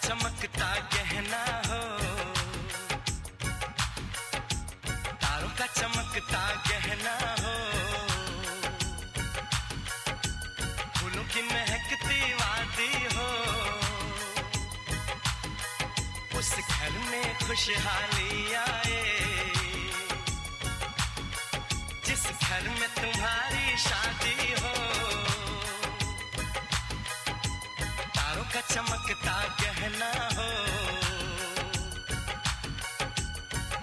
चमकता गहना हो, तारों का चमकता गहना हो, फूलों की महकती वादी हो, उस घर में खुशहाली आए जिस घर में तुम्हारी शादी हो। तारों का चमकता गहना हो,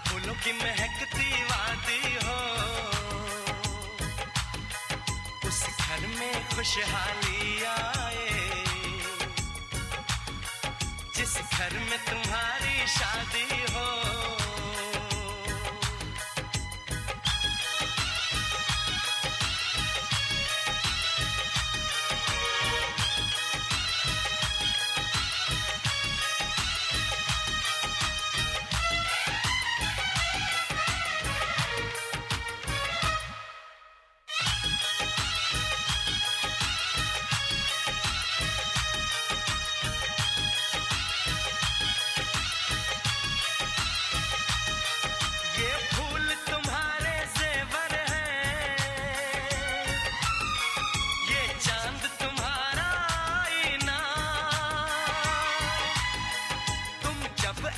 फूलों की महकती वादी हो, उस घर में खुशहाली आए जिस घर में तुम्हारी शादी हो।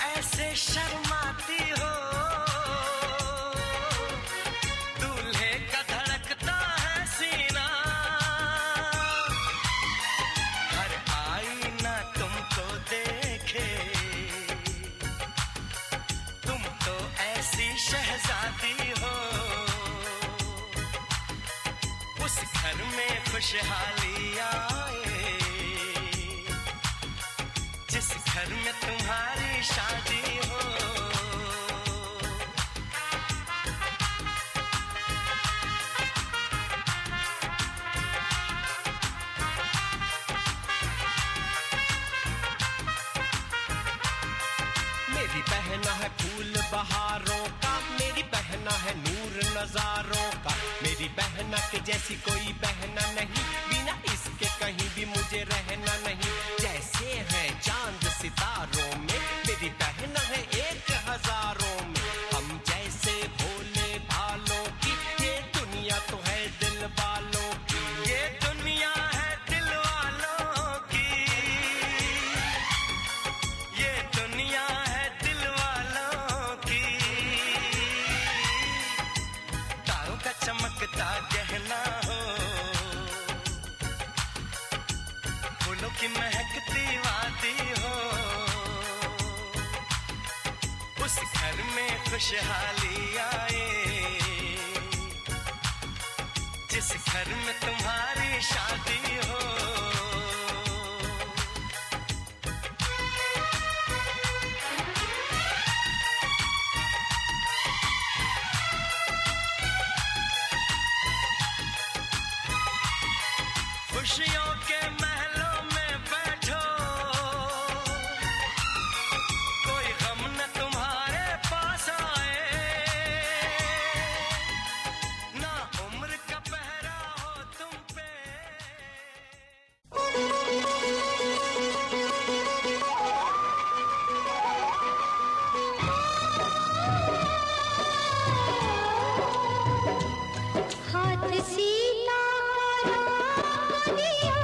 ऐसे शर्माती हो, दूल्हे का धड़कता है सीना, हर आईना तुमको देखे, तुम तो ऐसी शहजादी हो, उस घर में खुशहाली आए जिस घर में तुम्हारी शादी हो। मेरी बहना है फूल बहारों का, मेरी बहना है नूर नजारों का, मेरी बहना के जैसी कोई बहना नहीं, बिना इसके कहीं भी मुझे रहना नहीं। जैसे है चांद सितारों में, मेरी बहना है एक हजारों में, हम जैसे भोले भालों की, ये दुनिया तो है दिल वालों की, ये दुनिया है दिल वालों की, ये दुनिया है दिल वालों की। तारों का चमकता गहना हो, फूलों की महकती वादी हो, उस घर में खुशहाली आए जिस घर में तुम्हारी शादी हो। खुशियों के महलों में बैठो, कोई गम न तुम्हारे पास आए, ना उम्र का पहरा हो तुम पे। हाथ सीता को दिया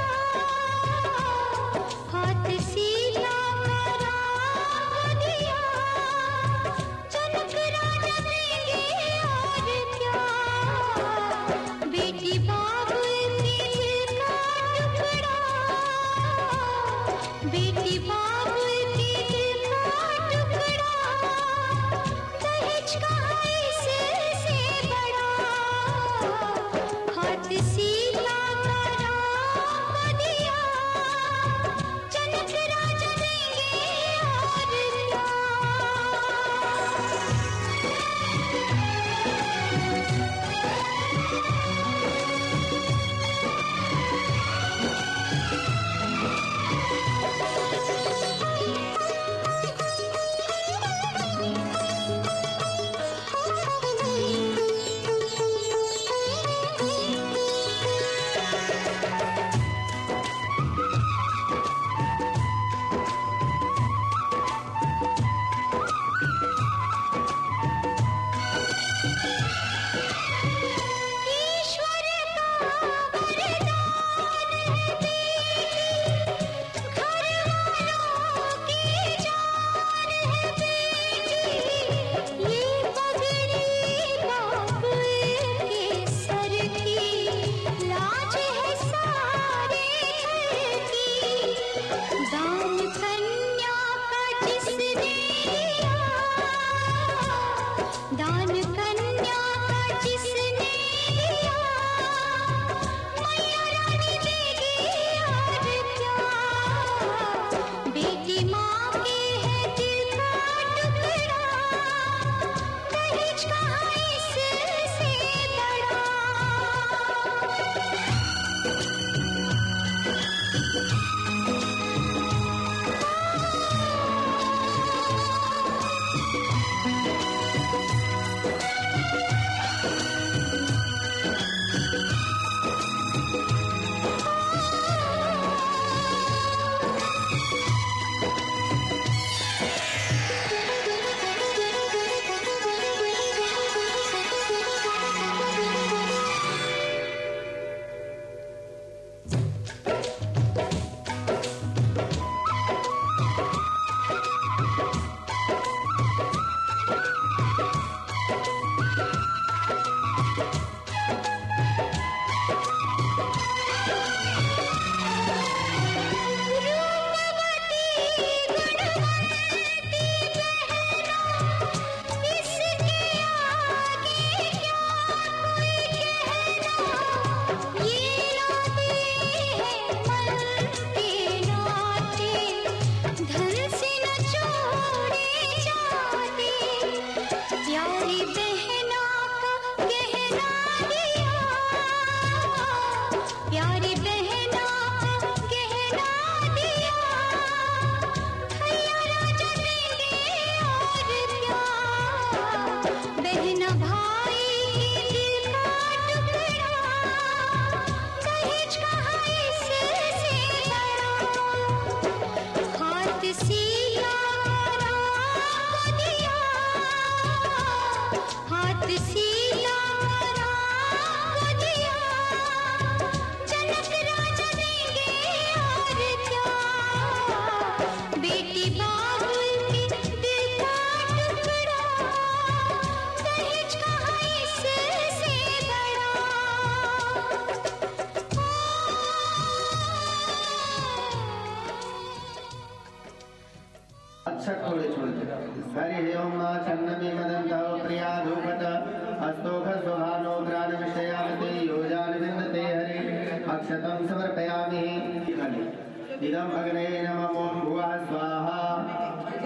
इदम अग्ने नमः ओम भुवः स्वाहा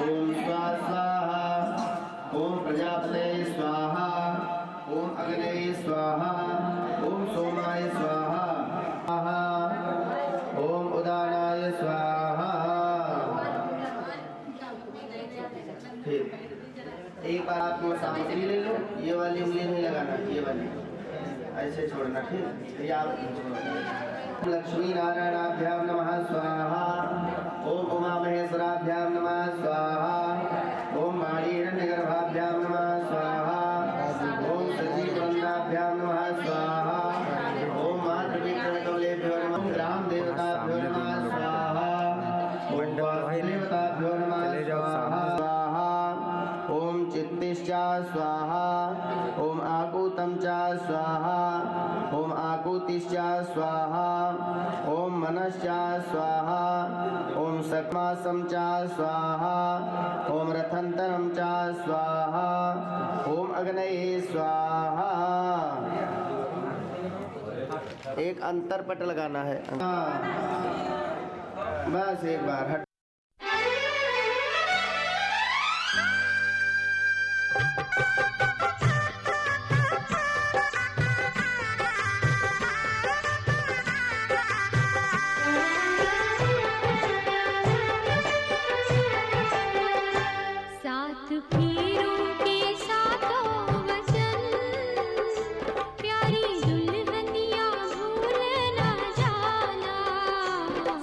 ओम स्वाहा स्वाहा ओम प्रजापते स्वाहा ओम अग्ने स्वाहा ओम सोमाय स्वाहा ओम उदानाय स्वाहा। ठीक, एक बार आप वो सामग्री ले लो, ये वाली उंगली नहीं लगाना, ये वाली ऐसे छोड़ना। ठीक, ये आप लक्ष्मी नारायणाभ्याम नमः स्वाहा ओम उमा महेश्वराभ्याम नमः स्वाहा ओम वाणी हिरण्यगर्भाभ्याम नमः स्वाहा ओम सजीवन्दाभ्याम नमः स्वाहा ओम मातृविक्रमकमलेभ्यो नमः ग्राम देवताभ्यो नमः स्वाहा ओम वासुदेवताभ्यो नमः स्वाहा ओम चित्तिश्च स्वाहा ओम आकूतं च स्वाहा ओम आकूतिश्च स्वाहा ओम मनश्च स्वाहा ओम सकमासं च स्वाहा ओम रथंतरं च स्वाहा ओम अग्नये स्वाहा। एक अंतरपट लगाना है, बस एक बार हट। सात फेरों के सातों वचन प्यारी दुल्हनिया भूल न जाना।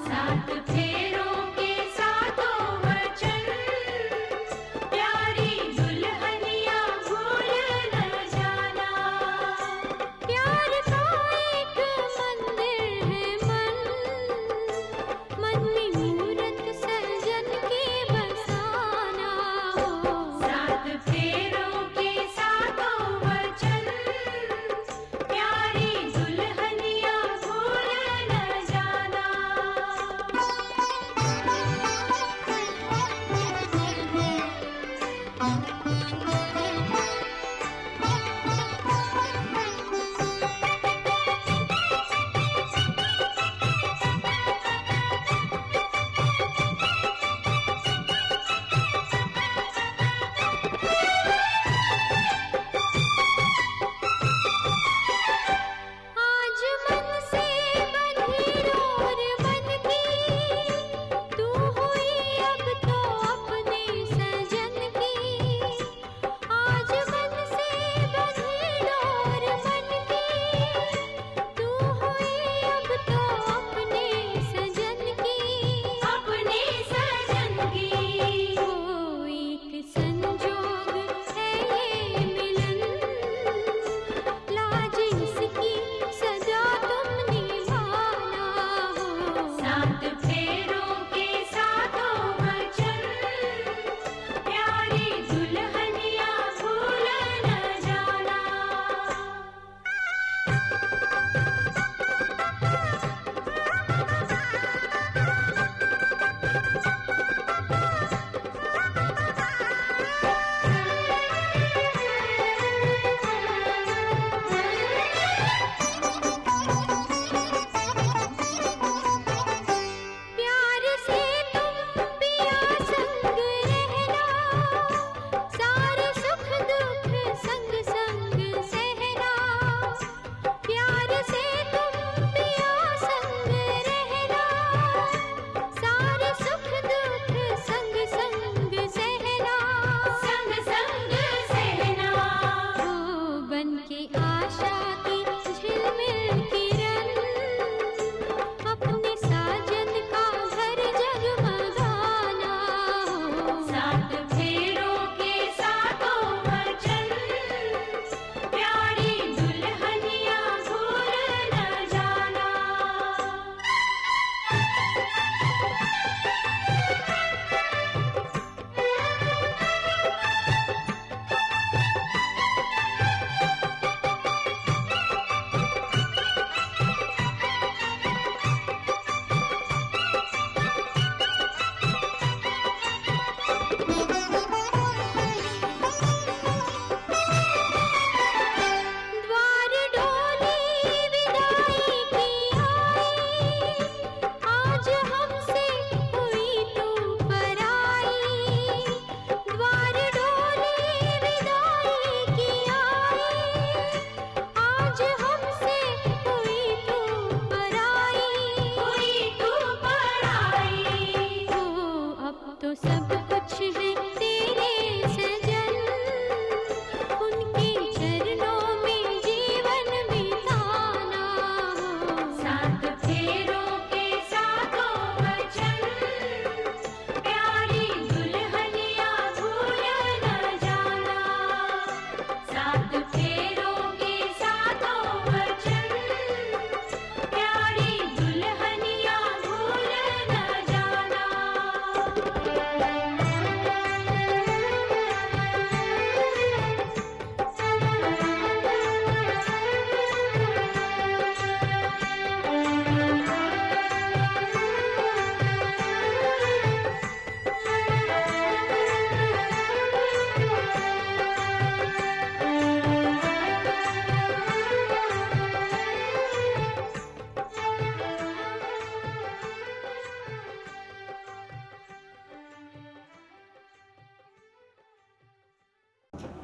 सात फेरों के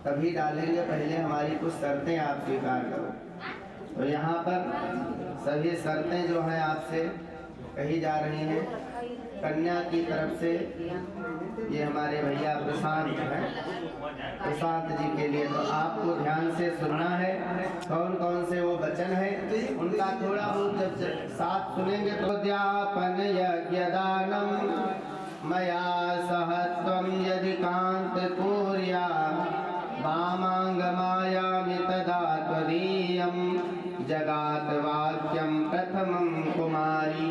तभी डालेंगे, पहले हमारी कुछ शर्तें आप स्वीकार करो। तो यहाँ पर सभी शर्तें जो हैं आपसे कही जा रही हैं कन्या की तरफ से। ये हमारे भैया प्रशांत हैं, प्रशांत जी के लिए। तो आपको ध्यान से सुनना है कौन कौन से वो वचन है, उनका थोड़ा बहुत जब साथ सुनेंगे तो द्यापन यज्ञ दानम मया सह त्वं यदि कांत कुर्या वामांग मायामि तदा त्वदीयं जगात वाक्यम प्रथमं कुमारी।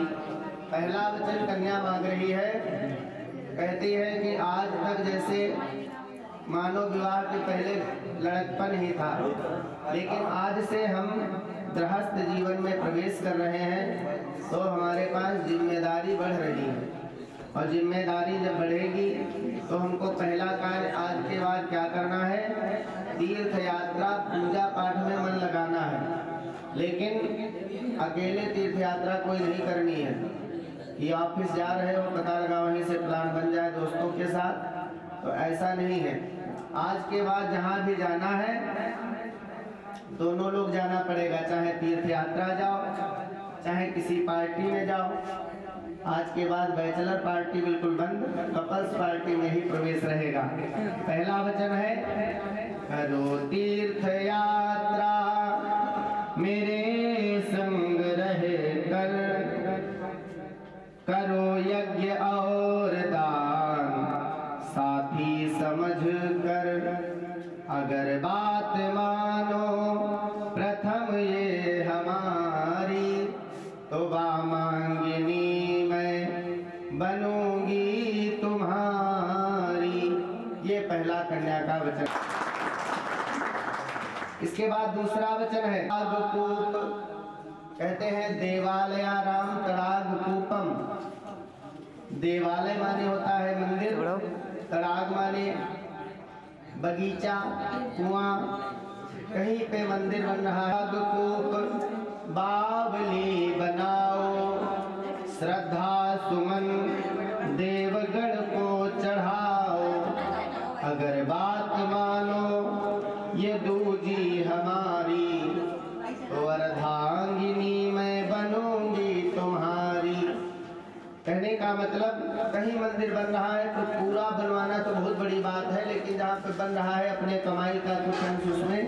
पहला वचन कन्या मांग रही है, कहती है कि आज तक जैसे मानव विवाह के पहले लड़कपन ही था, लेकिन आज से हम गृहस्थ जीवन में प्रवेश कर रहे हैं तो हमारे पास जिम्मेदारी बढ़ रही है। और जिम्मेदारी जब बढ़ेगी तो हमको पहला कार्य आज के बाद क्या करना है, तीर्थ यात्रा पूजा पाठ में मन लगाना है। लेकिन अकेले तीर्थ यात्रा कोई नहीं करनी है कि ऑफिस जा रहे हो पता लगा वहीं से प्लान बन जाए दोस्तों के साथ, तो ऐसा नहीं है। आज के बाद जहाँ भी जाना है दोनों लोग जाना पड़ेगा, चाहे तीर्थ यात्रा जाओ चाहे किसी पार्टी में जाओ। आज के बाद बैचलर पार्टी बिल्कुल बंद, कपल्स पार्टी में ही प्रवेश रहेगा। पहला वचन है करो तीर्थ यात्रा मेरे संग रहे कर, करो यज्ञ और दान साथी समझ कर, अगर बात मानो प्रथम ये हमारी तो वामांगिनी मैं बनूंगी तुम्हारी। ये पहला कन्या का वचन। इसके बाद दूसरा वचन है तड़ागकूप। कहते हैं देवालयाराम तड़ागकूपम। देवालय माने होता है मंदिर, तड़ाग माने बगीचा कुआं, कहीं पे मंदिर बन रहा है। तड़ागकूप बावली बनाओ श्रद्धा सुमन देवगण को चढ़ाओ, अगर बात मानो ये दूजी हमारी तो अर्धांगिनी मैं बनूंगी तुम्हारी। कहने का मतलब कहीं मंदिर बन रहा है तो पूरा बनवाना तो बहुत बड़ी बात है, लेकिन जहाँ पे बन रहा है अपने कमाई का कुछ अंश उसमें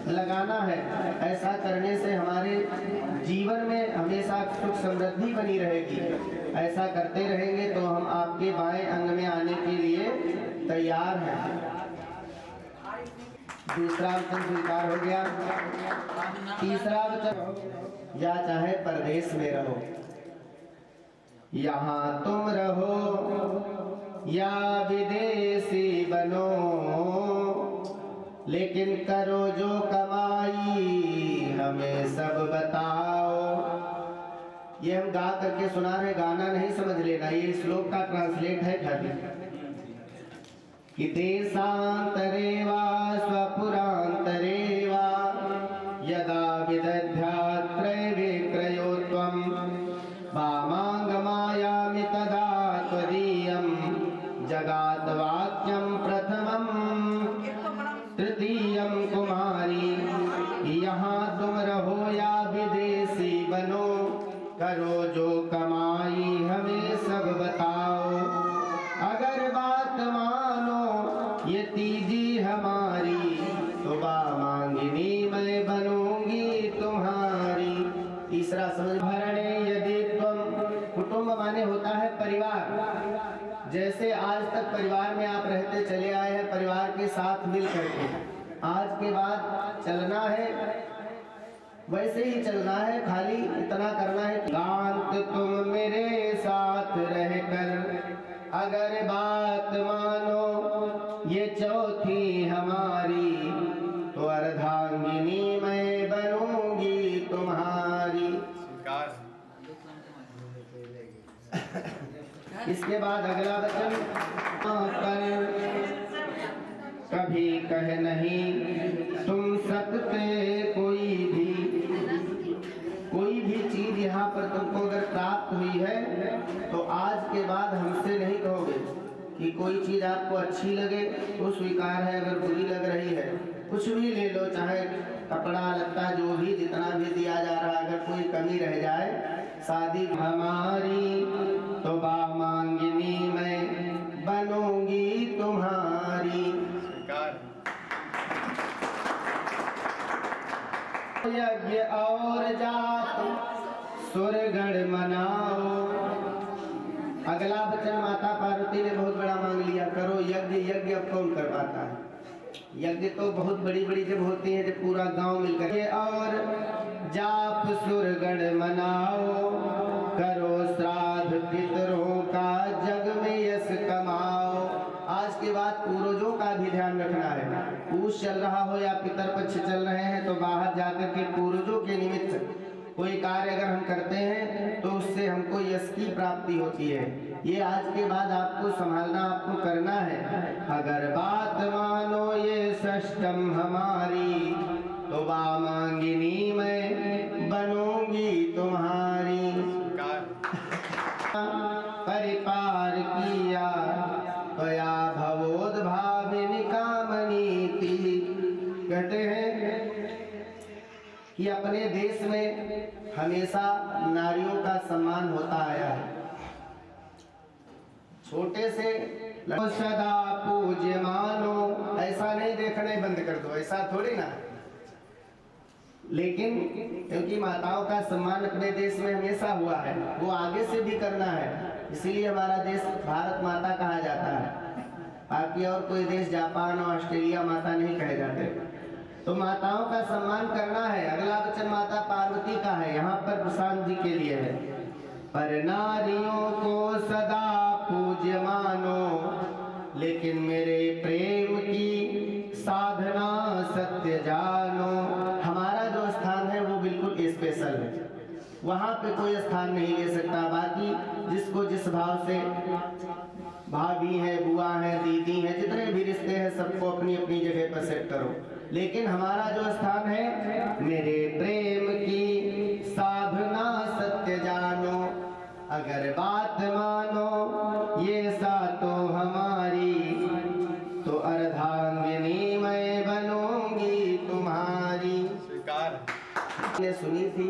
लगाना है। ऐसा करने से हमारे जीवन में हमेशा सुख समृद्धि बनी रहेगी। ऐसा करते रहेंगे तो हम आपके बाएं अंग में आने के लिए तैयार हैं। दूसरा वचन स्वीकार हो गया। तीसरा वचन या चाहे परदेश में रहो, यहाँ तुम रहो या विदेशी बनो, लेकिन करो जो कमाई हमें सब बताओ। ये हम गा करके सुना रहे, गाना नहीं समझ लेना, ये श्लोक का ट्रांसलेट है खाली। कि देशांतरे वा स्वपुरांतरे वा यदा विदध्यात्रय विक्रयो त्वं वामांगमायामि तदा त्वदीयं जगात वाक्यं प्रथमं तृतीयं कुमारी। यहाँ तुम रहो या विदेशी बनो, करो जो कमाई हमें सब बताओ, अगर बात मानो ये तीजी हमारी तो वामांगिनी मैं बनूंगी तुम्हारी। तीसरा समझ भरणे यदि तुम। कुटुंब माने होता है परिवार। जैसे आज तक परिवार में आप रहते चले आए हैं परिवार के साथ मिल करके, आज के बाद चलना है वैसे ही चलना है। खाली इतना करना है कांत तुम मेरे साथ रहकर, अगर बात मानो ये चौथी हमारी तो अर्धांगिनी मैं बनूंगी तुम्हारी। इसके बाद अगला वचन कर कभी कह नहीं तुम सकते कोई भी चीज यहाँ पर तुमको अगर प्राप्त हुई है तो आज के बाद हमसे नहीं कहोगे कि कोई चीज़ आपको अच्छी लगे तो स्वीकार है, अगर बुरी लग रही है कुछ भी ले लो, चाहे कपड़ा लत्ता जो भी जितना भी दिया जा रहा, अगर कोई कमी रह जाए, शादी हमारी तो बामांगिनी मैं बनूंगी तुम्हारी। यज्ञ और जाप सुरगढ़ मनाओ। अगला वचन माता पार्वती ने बहुत बड़ा मांग लिया, करो यज्ञ। यज्ञ अब कौन कर पाता है? यज्ञ तो बहुत बड़ी बड़ी जब होती है, जब पूरा गांव मिलकर। और जाप सुरगढ़ मनाओ, करो श्राद्ध पितरों का, जग में यश कमाओ। आज के बाद पूर्वजों का भी ध्यान रखना है। पूष चल रहा हो या पितर पक्ष चल रहे हैं तो बाहर जाकर के पूर्वजों के निमित्त कोई कार्य अगर हम करते हैं तो उससे हमको यश की प्राप्ति होती है। ये आज के बाद आपको संभालना, आपको करना है। अगर बात मानो ये षष्टम हमारी तो वामांगिनी मैं बनूंगी तुम्हारी। परिपार किया तया भवोद्भाविनी कामनीति। कहते हैं कि अपने देश में हमेशा नारियों का सम्मान होता आया है। छोटे से सदा पूज्य मानो, ऐसा नहीं देखना बंद कर दो, ऐसा थोड़ी ना। लेकिन क्योंकि माताओं का सम्मान अपने देश में हमेशा हुआ है, वो आगे से भी करना है, इसीलिए हमारा देश भारत माता कहा जाता है। बाकी और कोई देश जापान और ऑस्ट्रेलिया माता नहीं कहे जाते। तो माताओं का सम्मान करना है। अगला वचन माता पार्वती का है, यहाँ पर प्रशांत जी के लिए है। पर नारियों को सदा पूज्य मानो, लेकिन मेरे प्रेम की साधना सत्य जानो। हमारा जो स्थान है वो बिल्कुल स्पेशल है, वहाँ पे कोई स्थान नहीं ले सकता। बाकी जिसको जिस भाव से, भाभी है, बुआ है, दीदी है, जितने भी रिश्ते हैं सबको अपनी अपनी जगह पर सेट करो। लेकिन हमारा जो स्थान है, मेरे प्रेम की साधना सत्य जानो। अगर बात मानो ये सातो हमारी तो अर्धांगिनी मैं बनूंगी तुम्हारी। ने सुनी थी,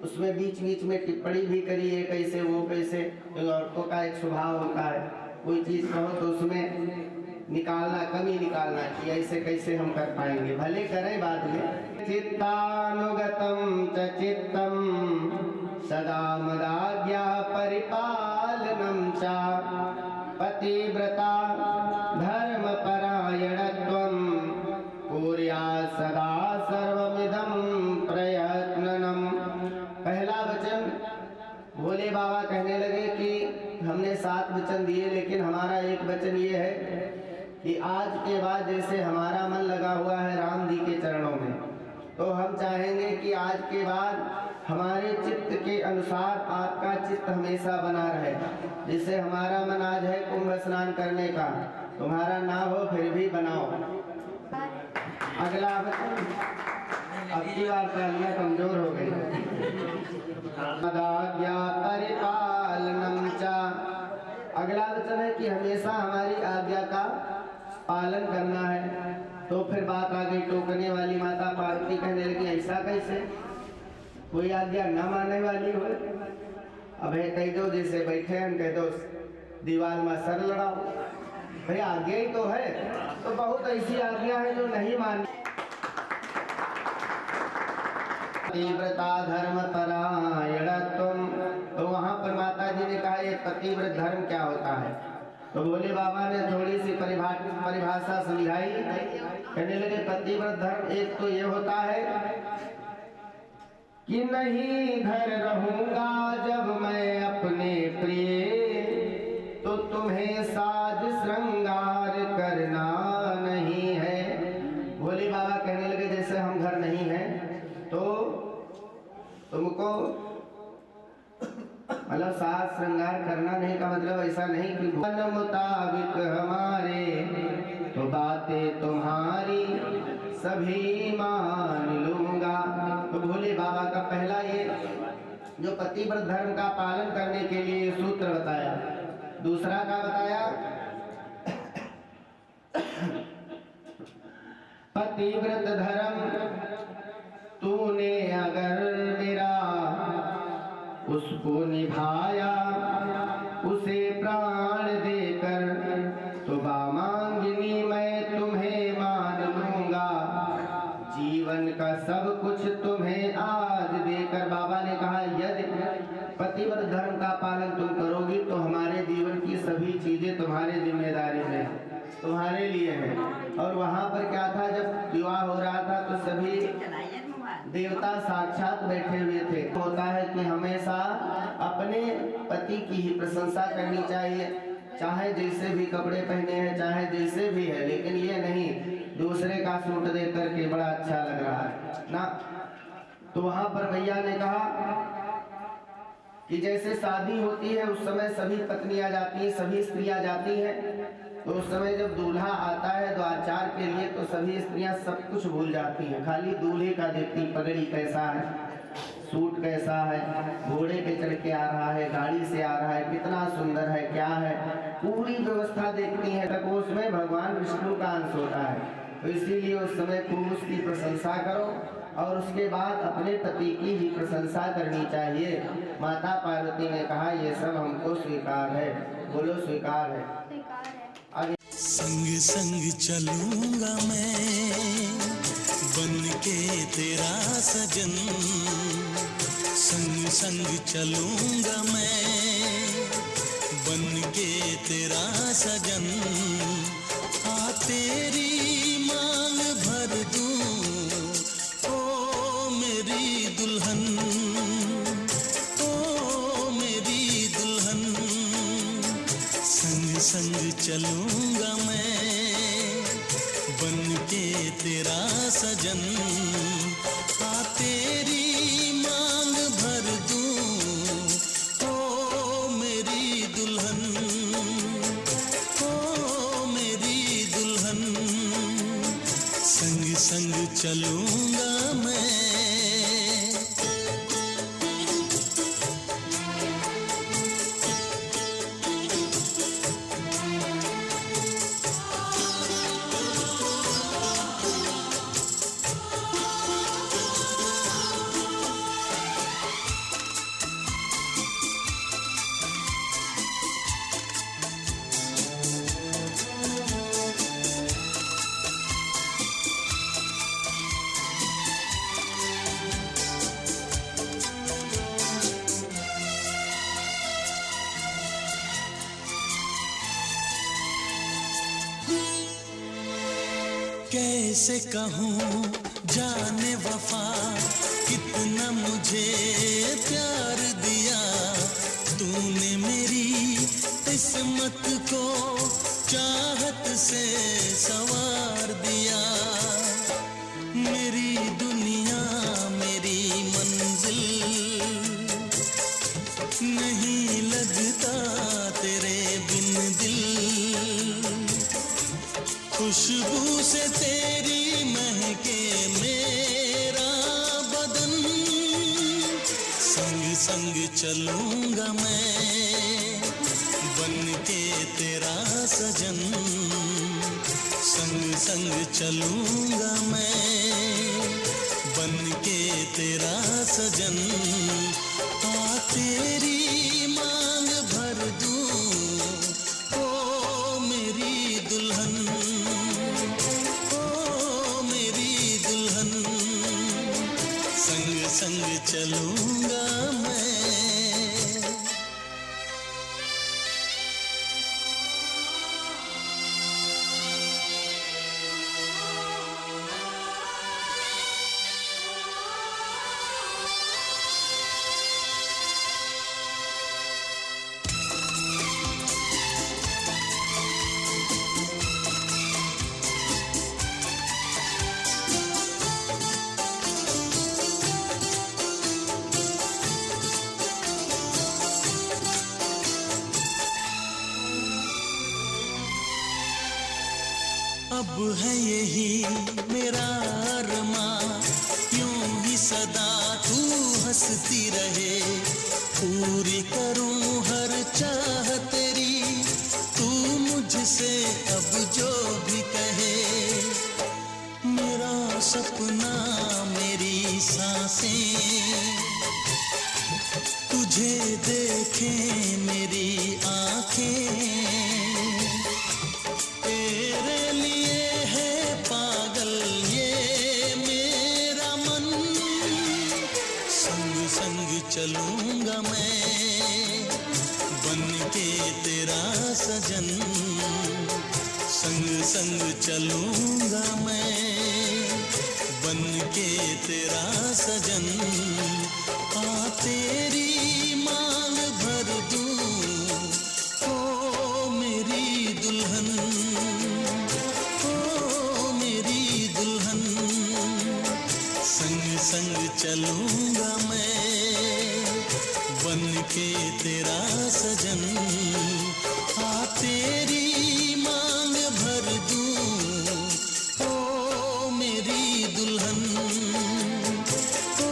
उसमें बीच बीच में टिप्पणी भी करी है, कैसे वो कैसे। औरतों का एक स्वभाव होता है, कोई चीज कहो तो उसमें निकालना, कमी निकालना कि ऐसे कैसे हम कर पाएंगे, भले करें बाद में। चित्तानुगतम च चित्तम सदा मदाज्ञा परिपालनम च पतिव्रता धर्म परायणत्वम कुर्या सदा सर्वमिदं प्रयत्ननम। पहला वचन भोले बाबा कहने लगे कि हमने 7 वचन दिए, लेकिन हमारा एक वचन ये है कि आज के बाद जैसे हमारा मन लगा हुआ है राम जी के चरणों में, तो हम चाहेंगे कि आज के बाद हमारे चित्त के अनुसार आपका चित्त हमेशा बना रहे। जिससे हमारा मन आज है कुंभ स्नान करने का, तुम्हारा ना हो फिर भी बनाओ। अगला वचन, अब की बार पहले कमजोर हो गई। मदाज्ञा परिपालनम च। अगला वचन है कि हमेशा हमारी आज्ञा का पालन करना है। तो फिर बात आ गई टोकने वाली। माता पार्वती कहने लगी ऐसा कैसे, कोई आज्ञा न मानने वाली हो। अब है कह दो, जैसे बैठे हैं कह दो दीवार में सर लड़ाओ, भाई आज्ञा ही तो है। तो बहुत ऐसी आज्ञा है जो नहीं माननी। पतिव्रता धर्म परायणत्वम। तो वहाँ पर माता जी ने कहा ये पतिव्रत धर्म क्या होता है। तो भोले बाबा ने थोड़ी सी परिभाषा समझाई। कहने लगे पतिव्रत धर्म एक तो ये होता है कि नहीं घर रहूंगा जब मैं अपने प्रिय, तो तुम्हें साज श्रृंगार करना नहीं है। भोले बाबा कहने लगे जैसे हम घर नहीं हैं तो तुमको मतलब साज श्रृंगार करना नहीं का मतलब ऐसा नहीं कि मन मुताबिक हमारे तो बातें तुम्हारी सभी मान लूंगा। तो भोले बाबा का पहला ये जो पतिव्रत धर्म का पालन करने के लिए सूत्र बताया। दूसरा का बताया पतिव्रत धर्म तूने अगर मेरा उसको निभाया, उसे प्राण देकर तो मांगनी मैं तुम्हें मान लूंगा, जीवन का सब कुछ तुम्हें आज देकर। बाबा ने कहा यदि पतिव्रत धर्म का पालन तुम करोगी तो हमारे जीवन की सभी चीजें तुम्हारे जिम्मेदारी में, तुम्हारे लिए है। और वहाँ पर क्या था, जब विवाह हो रहा था तो सभी देवता साक्षात बैठे हुए थे। होता है कि हमेशा अपने पति की ही प्रशंसा करनी चाहिए, चाहे जैसे भी कपड़े पहने हैं, चाहे जैसे भी है, लेकिन ये नहीं दूसरे का सूट देख करके बड़ा अच्छा लग रहा है ना। तो वहाँ पर भैया ने कहा कि जैसे शादी होती है उस समय सभी पत्नियां जाती हैं, सभी स्त्रियां जाती हैं, तो उस समय जब दूल्हा आता है द्वारचार के लिए तो सभी स्त्रियां सब कुछ भूल जाती हैं, खाली दूल्हे का देखती, पगड़ी कैसा है, सूट कैसा है, घोड़े पे चढ़ के आ रहा है, गाड़ी से आ रहा है, कितना सुंदर है, क्या है, पूरी व्यवस्था देखती हैं। तक उसमें भगवान विष्णु का अंश होता है। तो इसीलिए उस समय खूब उसकी प्रशंसा करो और उसके बाद अपने पति की ही प्रशंसा करनी चाहिए। माता पार्वती ने कहा ये सब हमको स्वीकार है, बोलो स्वीकार है। आगे संग संग चलूंगा मैं बन के तेरा सजन, संग संग चलूंगा मैं बन के तेरा सजन, आ तेरी मांग भर दूं ओ मेरी दुल्हन, ओ मेरी दुल्हन, संग संग चलूंगा मैं बन के तेरा सजन, आ तेरी मांग भर दूं ओ मेरी दुल्हन, ओ मेरी दुल्हन, संग संग चलूंगा मैं। कैसे कहूँ जाने वफा कितना मुझे प्यार दिया, तूने मेरी किस्मत को चाहत से संवार दिया, मेरी दुनिया मेरी मंजिल नहीं लगता तेरे बिन दिल, खुशबू से तेरी महके मेरा बदन, संग संग चलूंगा मैं बन के तेरा सजन, संग संग चलूंगा मैं बन के तेरा सजन, आ तेरी मांग भर दूं ओ मेरी दुल्हन, ओ मेरी दुल्हन, संग संग चलूंगा मैं। अब है यही मेरा अरमां, यूं ही सदा तू हंसती रहे, पूरी करूं हर चाह तेरी, तू मुझसे अब जो भी तुझे देखें मेरी आंखें, तेरे लिए है पागल ये मेरा मन। संग संग चलूंगा मैं बन के तेरा सजन, संग संग चलूंगा मैं बन के तेरा सजन। आ तेरी मांग भर दूं ओ मेरी दुल्हन, ओ मेरी दुल्हन। संग संग चलूंगा मैं बन के तेरा सजन। आ तेरी मांग भर दूं ओ मेरी दुल्हन, ओ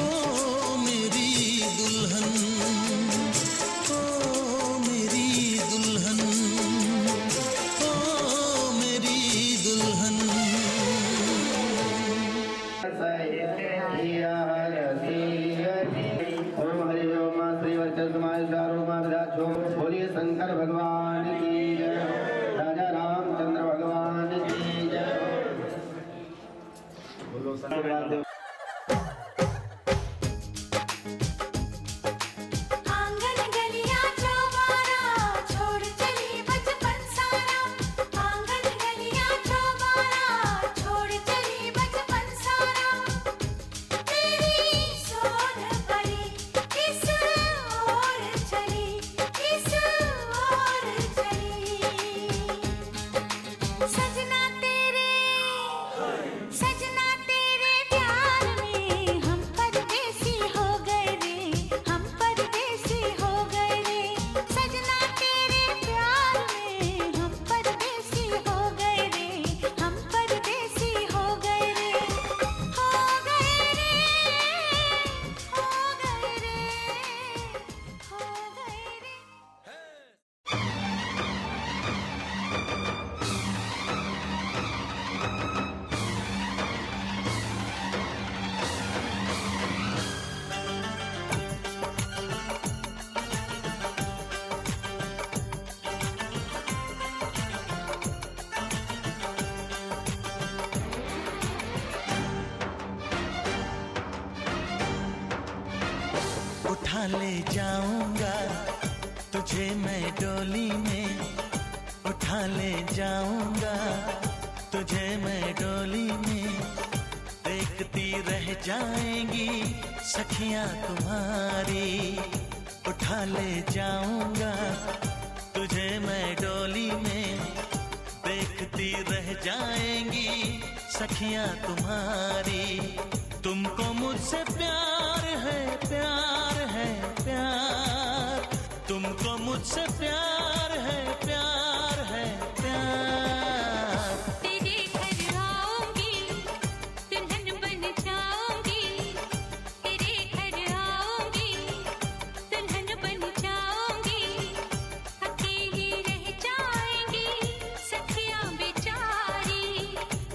मेरी दुल्हन, ओ मेरी दुल्हन, ओ मेरी दुल्हन। ओम हरि ओम श्री वर्चस्माय बोलिए शंकर भगवान की जय, राजा रामचंद्र भगवान की जय। बोलो शंकर। आंगन गलियां चौबारा छोड़ चली बचपन सारा, आंगन गलियां चौबारा छोड़ चली बचपन सारा। तेरी सोध पड़ी किस ओर चली, किस ओर चली। सजना तेरे प्यार में हम परदेसी हो गए रे, हम परदेसी हो गए रे। सजना तेरे प्यार में हम परदेसी हो गए रे, हम परदेसी हो गए रे, हो गए रे, हो गए रे, हो गए रे। उठा ले जाऊंगा तुझे मैं डोली में, उठा ले जाऊंगा तुझे मैं डोली में। देखती रह जाएंगी सखियां तुम्हारी, उठा ले जाऊंगा तुझे मैं डोली में। देखती रह जाएंगी सखियां तुम्हारी। तुमको मुझसे प्यार है, प्यार है, प्यार। तुमको मुझसे प्यार है, प्यार है, प्यार। तेरे घर आऊंगी दुल्हन बन जाऊंगी, तेरे घर आऊंगी दुल्हन बन जाऊंगी। अकेली रह जाएंगी सखियां बेचारी।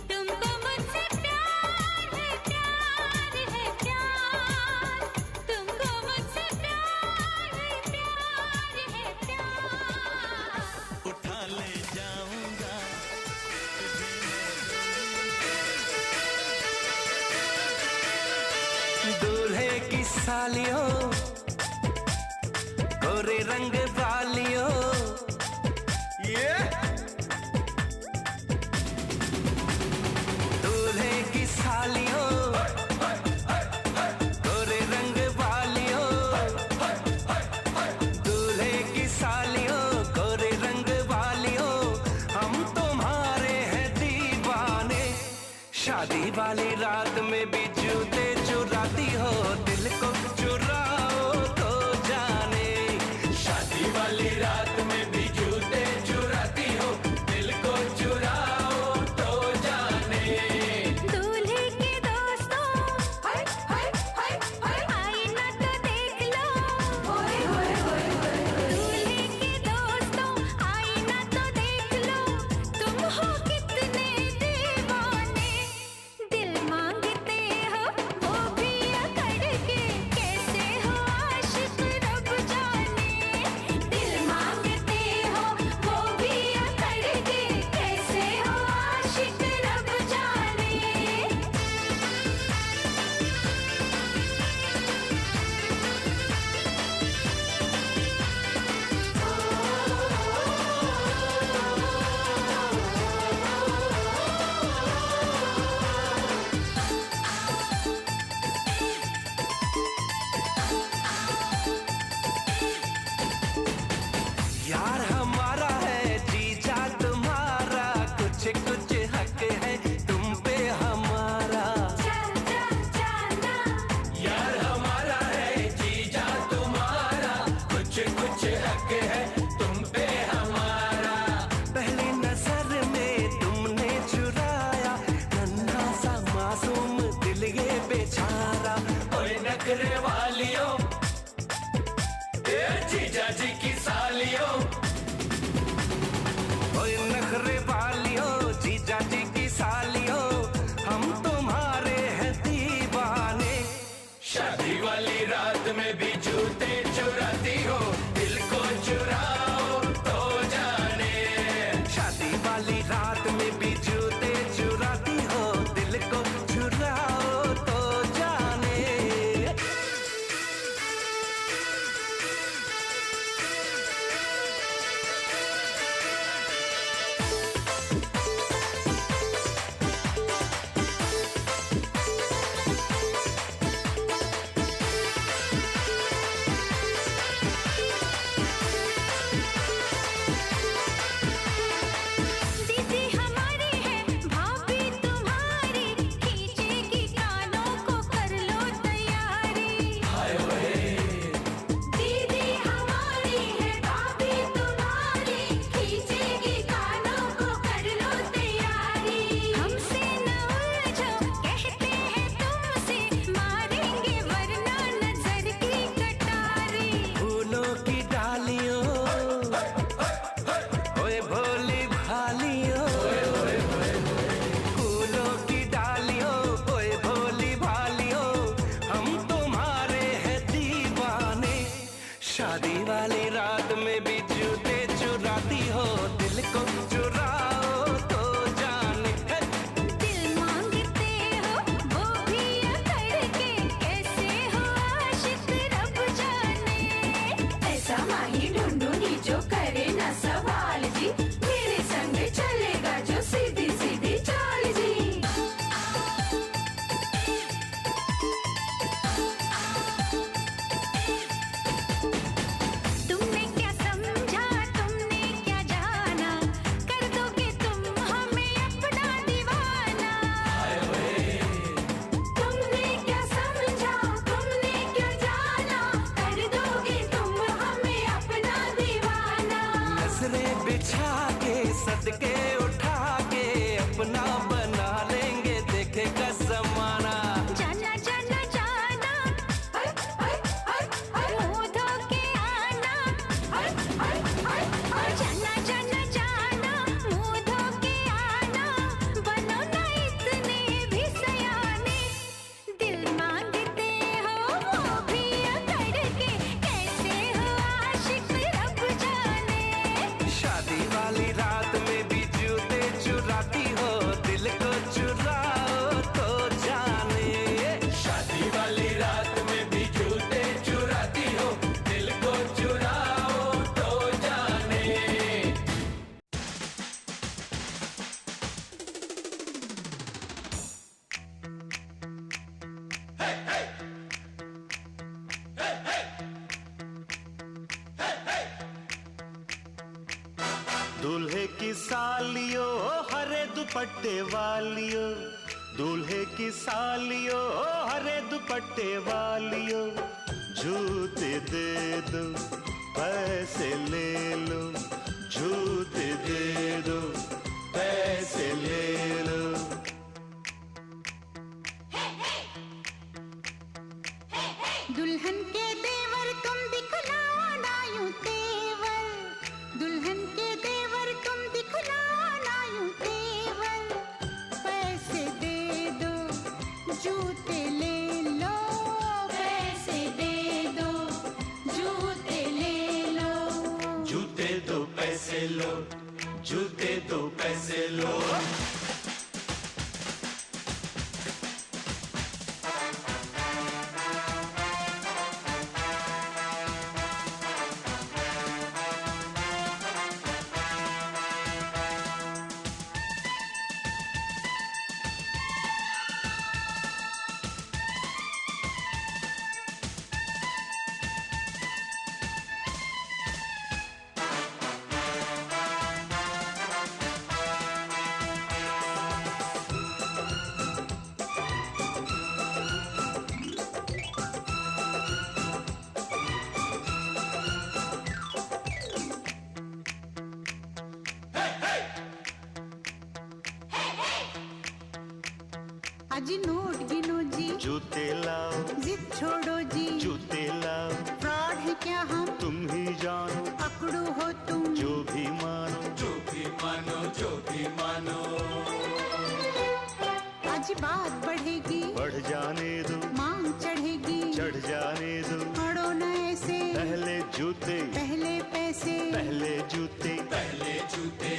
तुमको मुझसे प्यार है, प्यार है, प्यार। तुमको मुझसे प्यार है, प्यार है, प्यार। उठा ले जाऊंगा दूल्हे की सालियों गोरे रंग वालियों, दूल्हे की सालियों गोरे रंग वालियों, दूल्हे की सालियों गोरे रंग वालियों। हम तुम्हारे हैं दीवाने। शादी वाली रात में भी जूते चुराती हो, दिल को चुराओ तो जाने। शादी वाली रात में भी जूते चुराती हो, दिल को चुराओ तो जाने। दूल्हे के दोस्तों हाय हाय हाय हाय आईना तो देख लो, होय होय होय होय। दूल्हे के दोस्तों आईना तो देख लो, तुम हो कितने दीवाने। दिल मांगते शादी वाली रात में भी जूते चुराती हो, दिल को चुराओ तो जाने। दिल मांगते हो वो भी अकड़ के, कैसे हो आशिक रब जाने। ऐसा माही ढूंढूंगी जो करे ना सवाल जी, मेरे संग चलेगा जो सीधी सीधी चाल जी। तुमने क्या समझा, तुमने क्या जाना, कर दोगे तुम हमें अपना दीवाना। तुमने क्या समझा, तुमने क्या जाना, कर दोगे तुम हमें अपना दीवाना। नजरें बिछा के सदके उठा के अपना बना लेंगे, देखेगा जमाना। जाना जाना जाना, मुंह धो के आना। जाना जाना जाना, मुंह धो के आना। बनो ना इतने भी सयाने, दिल मांगते हो वो भी अकड़ के, कैसे हो आशिक रब जाने। शादी वाली रात में भी जूते चुराती हो, दिल को चुराओ तो जाने। शादी वाली रात में भी जूते चुराती हो, दिल को चुराओ तो जाने। दूल्हे की सालियो हरे दुपट्टे वालियो, दूल्हे की सालियो हरे दुपट्टे वालियो। जूते दे दो पैसे ले लो, जूते दे दो पैसे ले लो। दुल्हन के देवर तुम दिखलाओ ना यूं तेवर, दुल्हन के देवर तुम दिखलाओ ना यूं तेवर। पैसे दे दो जूते ले लो, पैसे दे दो जूते ले लो। जूते दो पैसे लो, जूते दो पैसे लो। अजी नोट गिनो जी, जूते लाओ, जिद छोड़ो जी, जूते लाओ, फ्रॉड है क्या हम, तुम ही जानो, पकड़ो हो तुम। जो भी मानो, जो भी मानो, जो भी मानो। आज बात बढ़ेगी, बढ़ जाने दो, मांग चढ़ेगी, चढ़ जाने दो। पड़ो न ऐसे, पहले जूते, पहले पैसे, पहले जूते, पहले जूते।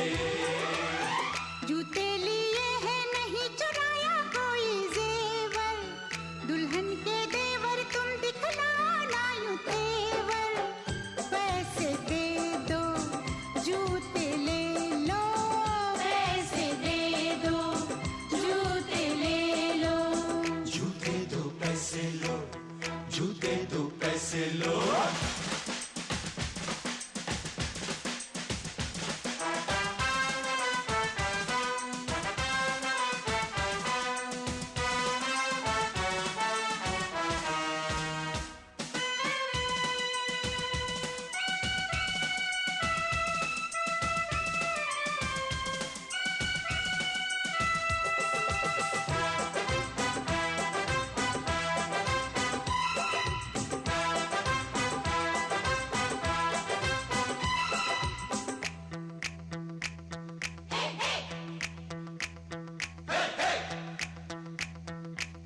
जूते लिए हैं नहीं चुराया कोई जेवर, दुल्हन के देवर तुम दिखलाओ ना यूं तेवर। पैसे दे दो जूते ले लो, पैसे दे दो जूते ले लो। जूते दो पैसे लो, जूते दो पैसे लो।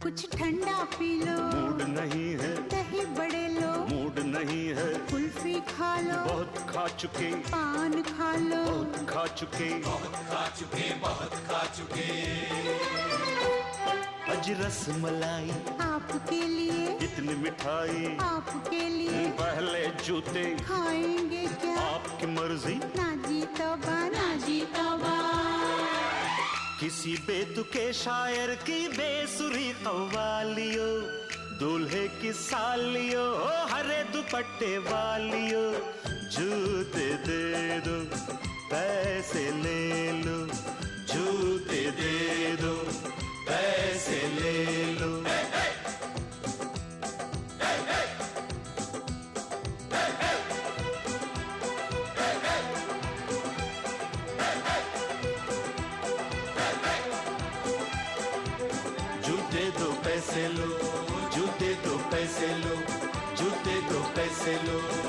कुछ ठंडा पी लो, मूड नहीं है, दही बड़े लो, मूड नहीं है, कुल्फी खा लो, बहुत खा चुके, पान खा लो, बहुत खा चुके, अज रस मलाई, आपके लिए, इतनी मिठाई, आपके लिए पहले जूते, खाएंगे क्या, आपकी मर्जी, ना जी तौबा, ना जी तौबा। किसी बेतुके शायर की बेसुरी कव्वालियो, दूल्हे की सालियो, हरे दुपट्टे वालियो, जूते दे दो, पैसे ले लो, जूते दे दो, पैसे ले लो। जूते दो पैसे लो, जूते दो पैसे लो, जूते दो पैसे लो।